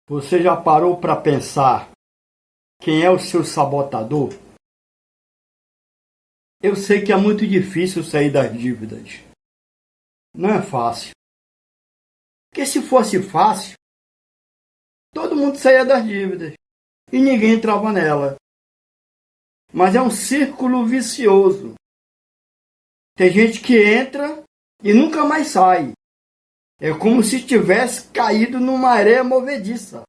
Você já parou para pensar quem é o seu sabotador? Eu sei que é muito difícil sair das dívidas. Não é fácil. Porque se fosse fácil, todo mundo saía das dívidas e ninguém entrava nela. Mas é um círculo vicioso. Tem gente que entra e nunca mais sai. É como se tivesse caído numa areia movediça.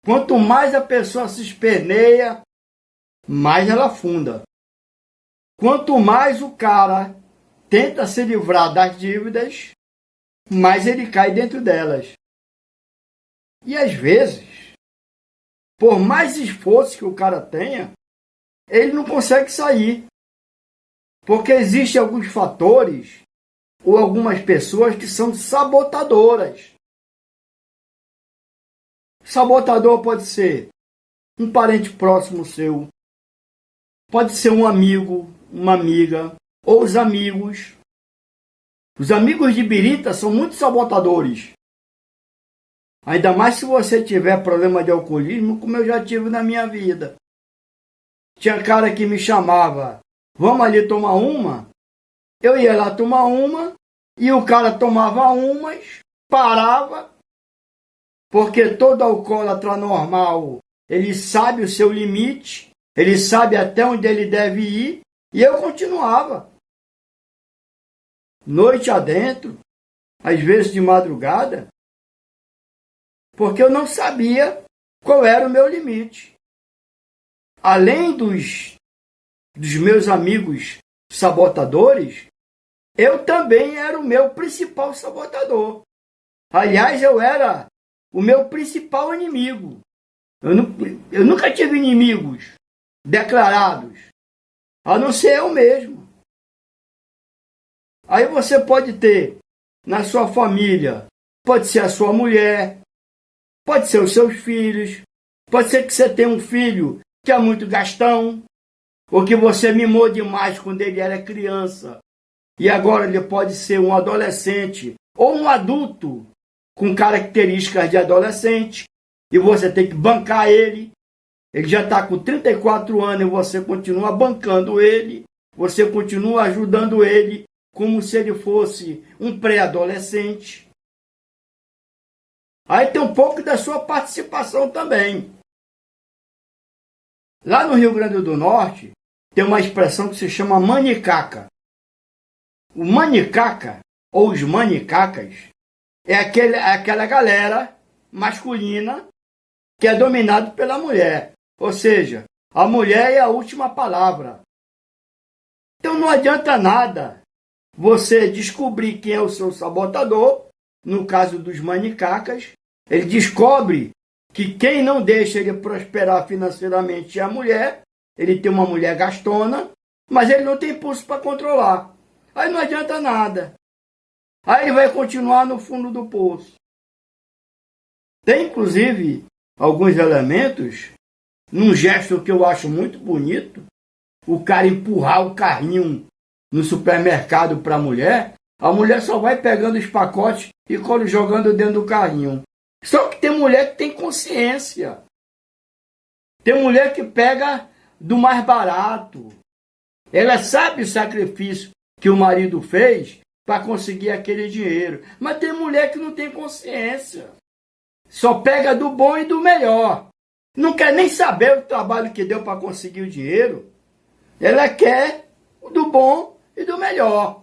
Quanto mais a pessoa se esperneia, mais ela afunda. Quanto mais o cara tenta se livrar das dívidas, mais ele cai dentro delas. E às vezes, por mais esforço que o cara tenha, ele não consegue sair. Porque existem alguns fatores ou algumas pessoas que são sabotadoras. Sabotador pode ser um parente próximo seu, pode ser um amigo, uma amiga, ou os amigos. Os amigos de birita são muito sabotadores. Ainda mais se você tiver problema de alcoolismo, como eu já tive na minha vida. Tinha cara que me chamava, vamos ali tomar uma? Eu ia lá tomar uma, e o cara tomava umas, parava, porque todo alcoólatra normal, ele sabe o seu limite, ele sabe até onde ele deve ir, e eu continuava. Noite adentro, às vezes de madrugada, porque eu não sabia qual era o meu limite. Além dos meus amigos sabotadores, eu também era o meu principal sabotador. Aliás, eu era o meu principal inimigo. Eu nunca tive inimigos declarados, a não ser eu mesmo. Aí você pode ter na sua família, pode ser a sua mulher, pode ser os seus filhos, pode ser que você tenha um filho que é muito gastão, ou que você mimou demais quando ele era criança, e agora ele pode ser um adolescente ou um adulto com características de adolescente, e você tem que bancar ele. Ele já está com 34 anos e você continua bancando ele, você continua ajudando ele como se ele fosse um pré-adolescente. Aí tem um pouco da sua participação também. Lá no Rio Grande do Norte, tem uma expressão que se chama manicaca. O manicaca, ou os manicacas, é aquela galera masculina que é dominado pela mulher. Ou seja, a mulher é a última palavra. Então não adianta nada você descobrir quem é o seu sabotador. No caso dos manicacas, ele descobre que quem não deixa ele prosperar financeiramente é a mulher. Ele tem uma mulher gastona, mas ele não tem impulso para controlar. Aí não adianta nada. Aí ele vai continuar no fundo do poço. Tem, inclusive, alguns elementos, num gesto que eu acho muito bonito, o cara empurrar o carrinho no supermercado para a mulher só vai pegando os pacotes e jogando dentro do carrinho. Só que tem mulher que tem consciência. Tem mulher que pega do mais barato. Ela sabe o sacrifício que o marido fez para conseguir aquele dinheiro. Mas tem mulher que não tem consciência. Só pega do bom e do melhor. Não quer nem saber o trabalho que deu para conseguir o dinheiro. Ela quer do bom e do melhor.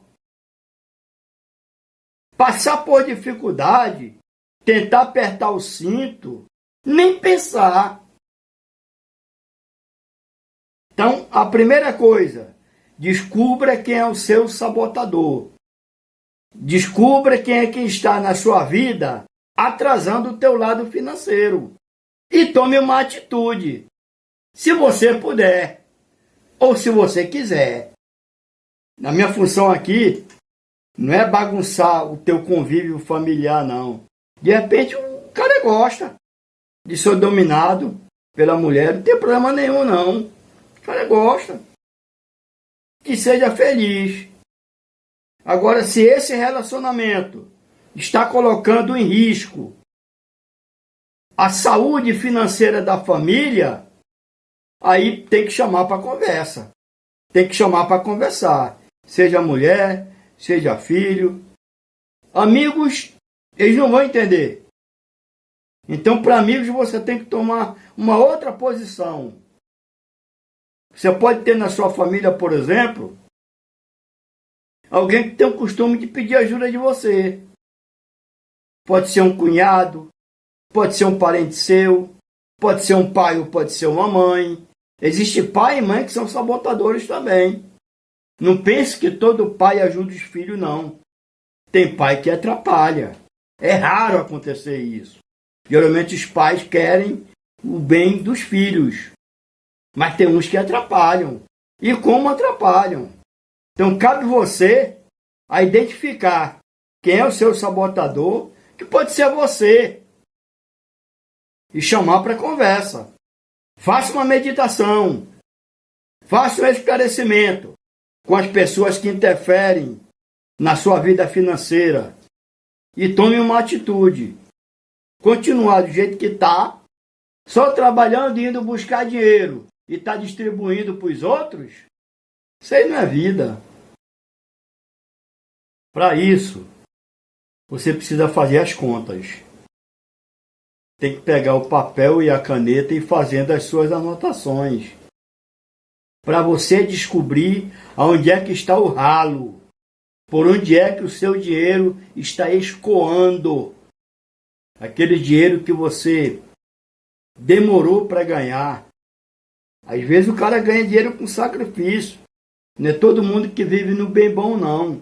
Passar por dificuldade, tentar apertar o cinto, nem pensar. Então, a primeira coisa, descubra quem é o seu sabotador. Descubra quem é quem está na sua vida atrasando o teu lado financeiro. E tome uma atitude, se você puder, ou se você quiser. Na minha função aqui, não é bagunçar o teu convívio familiar, não. De repente, o cara gosta de ser dominado pela mulher, não tem problema nenhum, não. O cara gosta. Que seja feliz. Agora, se esse relacionamento está colocando em risco a saúde financeira da família, aí tem que chamar para conversa. Tem que chamar para conversar. Seja mulher, seja filho. Amigos, eles não vão entender. Então, para amigos, você tem que tomar uma outra posição. Você pode ter na sua família, por exemplo, alguém que tem o costume de pedir ajuda de você. Pode ser um cunhado, pode ser um parente seu, pode ser um pai ou pode ser uma mãe. Existe pai e mãe que são sabotadores também. Não pense que todo pai ajuda os filhos, não. Tem pai que atrapalha. É raro acontecer isso. Geralmente os pais querem o bem dos filhos. Mas tem uns que atrapalham. E como atrapalham? Então cabe você a identificar quem é o seu sabotador, que pode ser você. E chamar para conversa. Faça uma meditação. Faça um esclarecimento com as pessoas que interferem na sua vida financeira. E tome uma atitude. Continuar do jeito que está, só trabalhando e indo buscar dinheiro e está distribuindo para os outros, isso aí não é vida. Para isso, você precisa fazer as contas. Tem que pegar o papel e a caneta e ir fazendo as suas anotações. Para você descobrir aonde é que está o ralo. Por onde é que o seu dinheiro está escoando. Aquele dinheiro que você demorou para ganhar. Às vezes o cara ganha dinheiro com sacrifício. Não é todo mundo que vive no bem bom, não.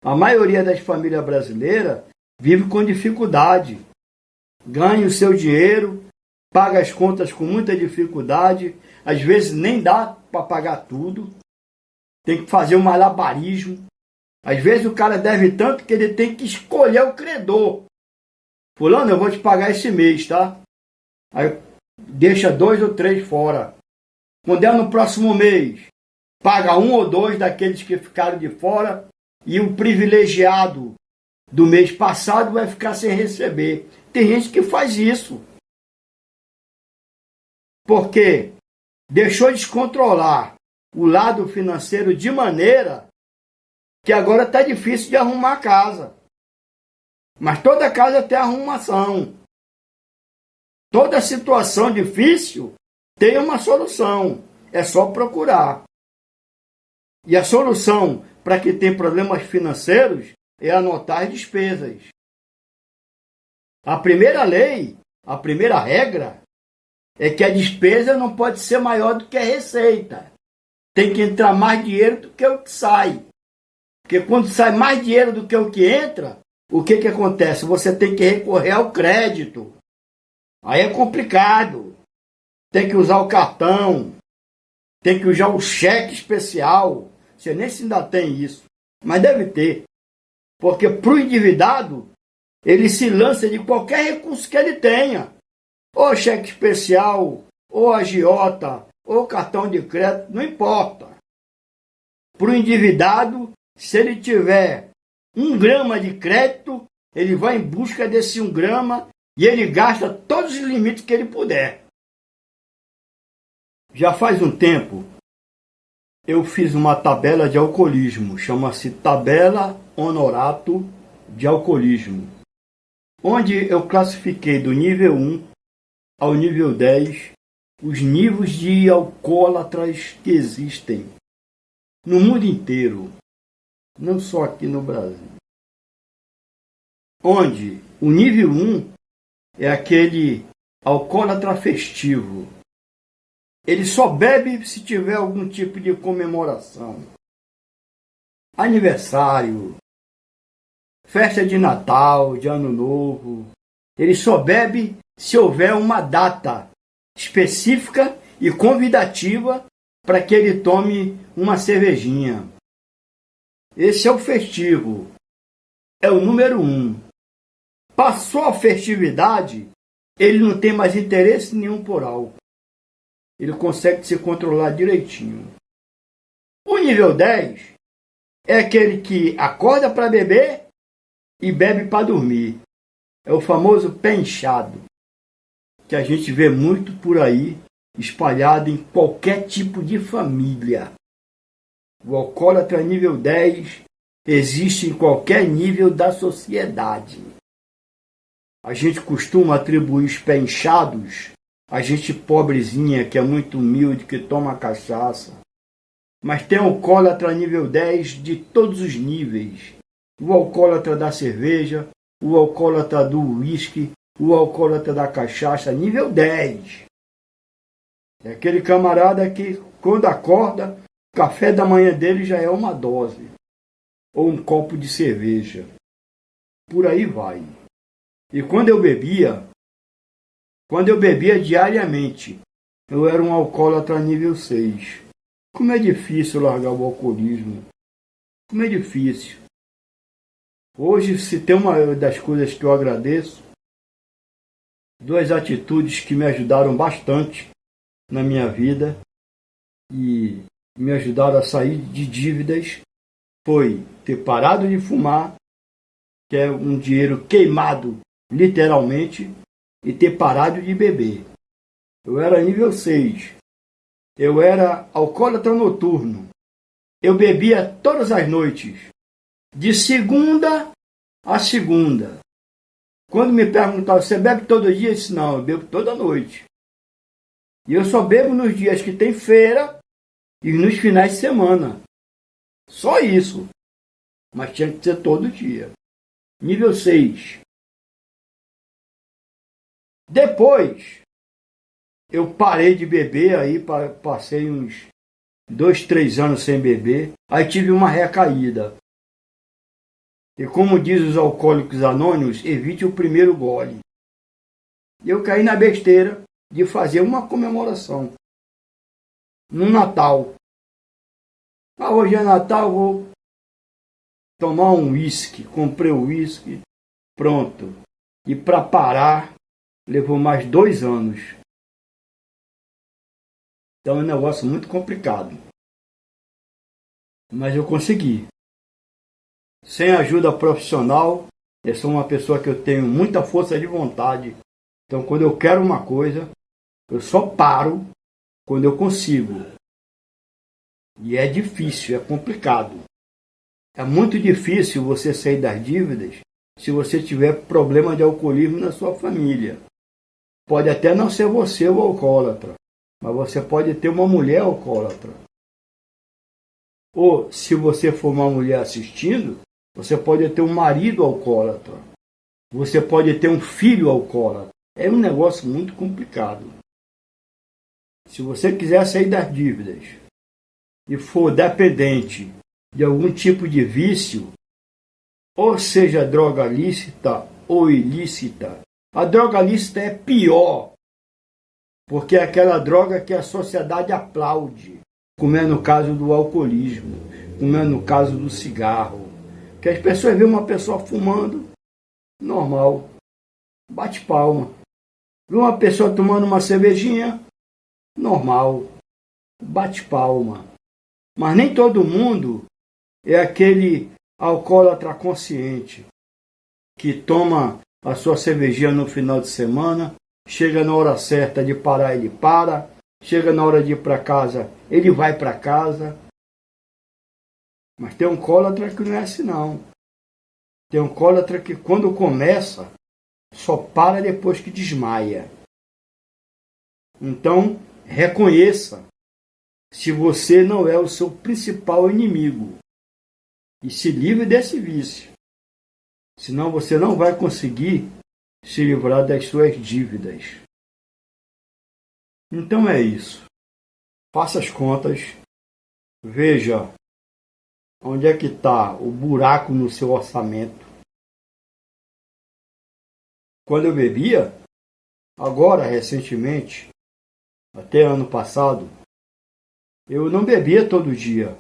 A maioria das famílias brasileiras vive com dificuldade. Ganha o seu dinheiro, paga as contas com muita dificuldade. Às vezes nem dá para pagar tudo. Tem que fazer um malabarismo. Às vezes o cara deve tanto que ele tem que escolher o credor. Fulano, eu vou te pagar esse mês, tá? Aí deixa 2 ou 3 fora. Quando é no próximo mês, paga 1 ou 2 daqueles que ficaram de fora e o privilegiado do mês passado vai ficar sem receber. Tem gente que faz isso. Porque deixou descontrolar o lado financeiro de maneira que agora está difícil de arrumar a casa. Mas toda casa tem arrumação. Toda situação difícil tem uma solução. É só procurar. E a solução para quem tem problemas financeiros é anotar as despesas. A primeira lei, a primeira regra, é que a despesa não pode ser maior do que a receita. Tem que entrar mais dinheiro do que o que sai. Porque quando sai mais dinheiro do que o que entra, o que acontece? Você tem que recorrer ao crédito. Aí é complicado. Tem que usar o cartão. Tem que usar o cheque especial. Você nem se ainda tem isso. Mas deve ter. Porque para o endividado, ele se lança de qualquer recurso que ele tenha. Ou cheque especial, ou agiota, ou cartão de crédito, não importa. Para o endividado, se ele tiver 1 grama de crédito, ele vai em busca desse 1 grama e ele gasta todos os limites que ele puder. Já faz um tempo, eu fiz uma tabela de alcoolismo, chama-se Tabela Honorato de Alcoolismo, onde eu classifiquei do nível 1 ao nível 10 os níveis de alcoólatras que existem no mundo inteiro. Não só aqui no Brasil. Onde o nível 1 é aquele alcoólatra festivo. Ele só bebe se tiver algum tipo de comemoração. Aniversário, festa de Natal, de Ano Novo. Ele só bebe se houver uma data específica e convidativa para que ele tome uma cervejinha. Esse é o festivo. É o número 1. Passou a festividade, ele não tem mais interesse nenhum por álcool. Ele consegue se controlar direitinho. O nível 10 é aquele que acorda para beber e bebe para dormir. É o famoso pé inchado. que a gente vê muito por aí, espalhado em qualquer tipo de família. O alcoólatra nível 10 existe em qualquer nível da sociedade. A gente costuma atribuir os pés inchados a gente pobrezinha, que é muito humilde, que toma cachaça. Mas tem alcoólatra nível 10 de todos os níveis. O alcoólatra da cerveja, o alcoólatra do uísque, o alcoólatra da cachaça, nível 10. É aquele camarada que, quando acorda, o café da manhã dele já é uma dose. Ou um copo de cerveja. Por aí vai. E quando eu bebia diariamente, eu era um alcoólatra nível 6. Como é difícil largar o alcoolismo. Como é difícil. Hoje, se tem uma das coisas que eu agradeço, duas atitudes que me ajudaram bastante na minha vida e me ajudaram a sair de dívidas, foi ter parado de fumar, que é um dinheiro queimado, literalmente, e ter parado de beber. Eu era nível 6. Eu era alcoólatra noturno. Eu bebia todas as noites, de segunda a segunda. Quando me perguntavam, você bebe todo dia? Eu disse, não, eu bebo toda noite. E eu só bebo nos dias que tem feira e nos finais de semana. Só isso. Mas tinha que ser todo dia. Nível 6. Depois, eu parei de beber, aí passei uns 2, 3 anos sem beber. Aí tive uma recaída. E como diz os alcoólicos anônimos, evite o primeiro gole. E eu caí na besteira de fazer uma comemoração. No Natal. Hoje é Natal, vou tomar um uísque. Comprei o uísque, pronto. E para parar, levou mais 2 anos. Então é um negócio muito complicado. Mas eu consegui. Sem ajuda profissional, eu sou uma pessoa que eu tenho muita força de vontade. Então quando eu quero uma coisa, eu só paro quando eu consigo. E é difícil, é complicado. É muito difícil você sair das dívidas se você tiver problema de alcoolismo na sua família. Pode até não ser você o alcoólatra, mas você pode ter uma mulher alcoólatra. Ou, se você for uma mulher assistindo, você pode ter um marido alcoólatra. Você pode ter um filho alcoólatra. É um negócio muito complicado. Se você quiser sair das dívidas e for dependente de algum tipo de vício, ou seja droga lícita ou ilícita, a droga lícita é pior, porque é aquela droga que a sociedade aplaude, como é no caso do alcoolismo, como é no caso do cigarro, que as pessoas veem uma pessoa fumando, normal, bate palma. Vê uma pessoa tomando uma cervejinha, normal, bate palma. Mas nem todo mundo é aquele alcoólatra consciente que toma a sua cervejinha no final de semana, chega na hora certa de parar, ele para, chega na hora de ir para casa, ele vai para casa. Mas tem um alcoólatra que não é assim não. Tem um alcoólatra que quando começa, só para depois que desmaia. Então, reconheça se você não é o seu principal inimigo. E se livre desse vício. Senão você não vai conseguir se livrar das suas dívidas. Então é isso. Faça as contas. Veja onde é que está o buraco no seu orçamento. Quando eu bebia, agora recentemente, até ano passado, eu não bebia todo dia.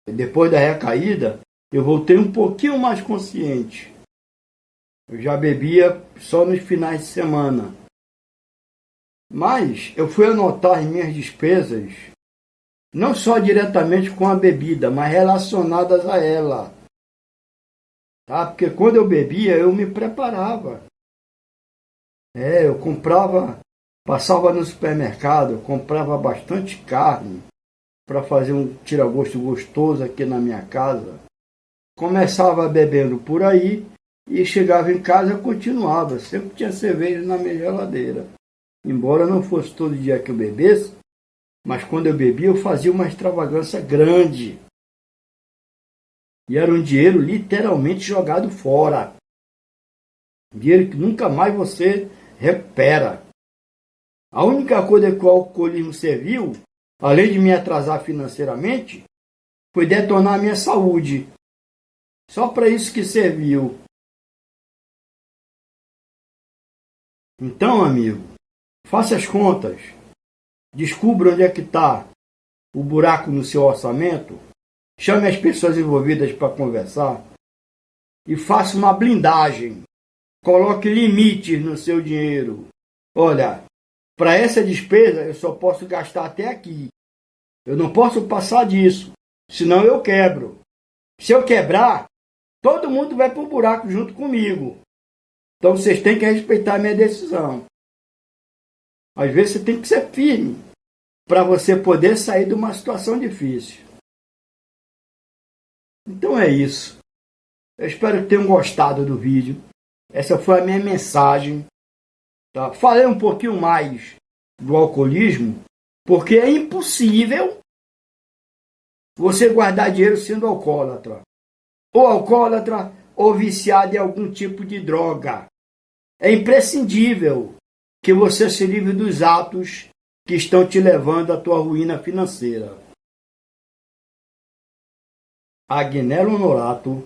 Depois da recaída, eu voltei um pouquinho mais consciente. Eu já bebia só nos finais de semana. Mas eu fui anotar as minhas despesas, não só diretamente com a bebida, mas relacionadas a ela. Tá? Porque quando eu bebia, eu me preparava. Eu comprava, passava no supermercado, eu comprava bastante carne para fazer um tira-gosto gostoso aqui na minha casa. Começava bebendo por aí e chegava em casa e continuava. Sempre tinha cerveja na minha geladeira. Embora não fosse todo dia que eu bebesse, mas quando eu bebia eu fazia uma extravagância grande. E era um dinheiro literalmente jogado fora. Dinheiro que nunca mais você recupera. A única coisa que o alcoolismo serviu, além de me atrasar financeiramente, foi detonar a minha saúde. Só para isso que serviu. Então, amigo, faça as contas. Descubra onde é que está o buraco no seu orçamento. Chame as pessoas envolvidas para conversar. E faça uma blindagem. Coloque limites no seu dinheiro. Olha, para essa despesa eu só posso gastar até aqui. Eu não posso passar disso, senão eu quebro. Se eu quebrar, todo mundo vai para o buraco junto comigo. Então vocês têm que respeitar a minha decisão. Às vezes você tem que ser firme para você poder sair de uma situação difícil. Então é isso. Eu espero que tenham gostado do vídeo. Essa foi a minha mensagem. Tá? Falei um pouquinho mais do alcoolismo, porque é impossível você guardar dinheiro sendo alcoólatra. Ou alcoólatra ou viciado em algum tipo de droga. É imprescindível que você se livre dos atos que estão te levando à tua ruína financeira. Agnello Honorato,